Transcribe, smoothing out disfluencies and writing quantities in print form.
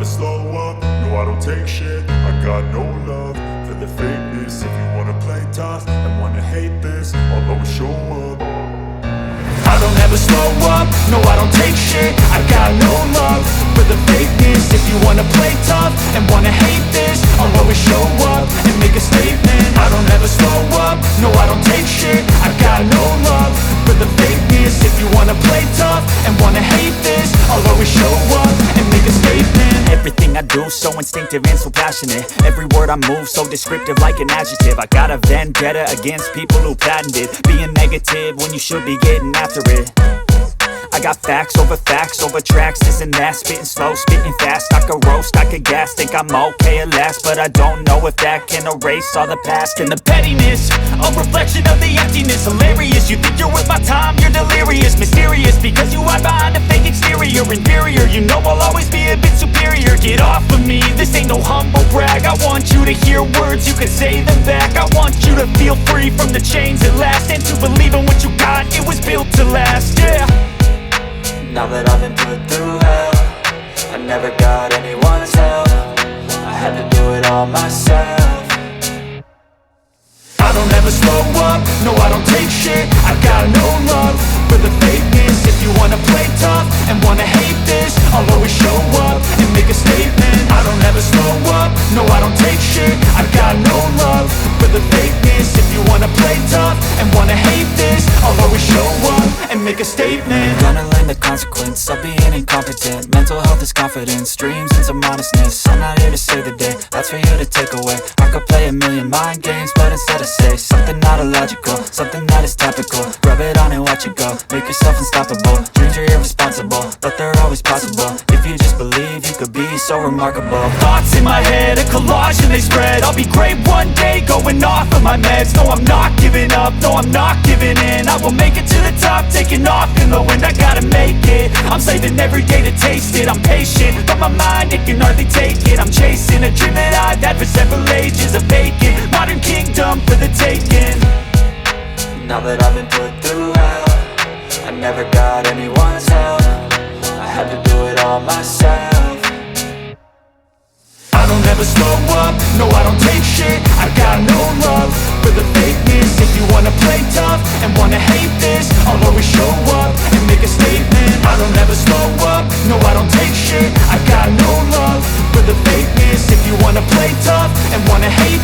slow up, no I don't take shit. I got no love for the fakeness. If you wanna play tough and wanna hate this, I'll always show up. I don't ever slow up, no I don't take shit. I got no love for the fakeness. If you wanna play tough and wanna hate this, I'll always show up and make a statement. I don't ever slow up, no I don't take shit. I got no love for the fakeness. If you wanna play tough and wanna hate this, I'll always show up and make a statement. Everything I do so instinctive and so passionate. Every word I move so descriptive like an adjective. I got a vendetta against people who patented being negative when you should be getting after it. I got facts over tracks, this and that. Spitting slow, spitting fast, I could roast, I could gas. Think I'm okay at last, but I don't know if that can erase all the past. And the pettiness, a reflection of the emptiness. Hilarious, you think you're worth my time, you're delirious. Mysterious, because you hide behind a fake exterior. Inferior, you know I'll always be a bit superior. Get off of me, this ain't no humble brag. I want you to hear words, you can say them back. I want you to feel free from the chains at last, and to believe in what you got, it was built to last, yeah. Now that I've been put through hell, I never got anyone's help. I had to do it all myself. I don't ever slow up, no I don't take shit. I got no love for the fakeness. If you wanna play tough and wanna hate this, I'll always show up and make a statement. I don't ever slow up, no I don't take shit. I got no love for the fakeness. If you wanna play tough and wanna hate this, I'll always show up and make a statement. Gonna learn the consequence of being incompetent. Mental health is confidence, dreams and some honestness. I'm not here to save the day, that's for you to take away. I could play a million mind games, but instead I say something not illogical, something that is topical. Rub it on and watch it go, make yourself unstoppable. Dreams are irresponsible, but they're always possible. If you just believe, you could be so remarkable. Thoughts in my head, a collage and they spread. I'll be great one day, going off of my meds. No, I'm not giving up, no, I'm not giving in. I will make it to the top, taking off in the wind. I gotta make it, I'm saving every day to taste it. I'm patient, but my mind, it can hardly take it. I'm chasing a dream that I've had for several ages. A vacant, modern kingdom for the taking. Now that I've been put through hell, I never got anyone's help. I had to do it all myself. I don't ever slow up, no I don't take shit. I got no love for the fakeness. If you wanna play tough and wanna hate this, I'll always show up and make a statement. I don't ever slow up, no I don't take shit. I got no love for the fakeness. If you wanna play tough and wanna hate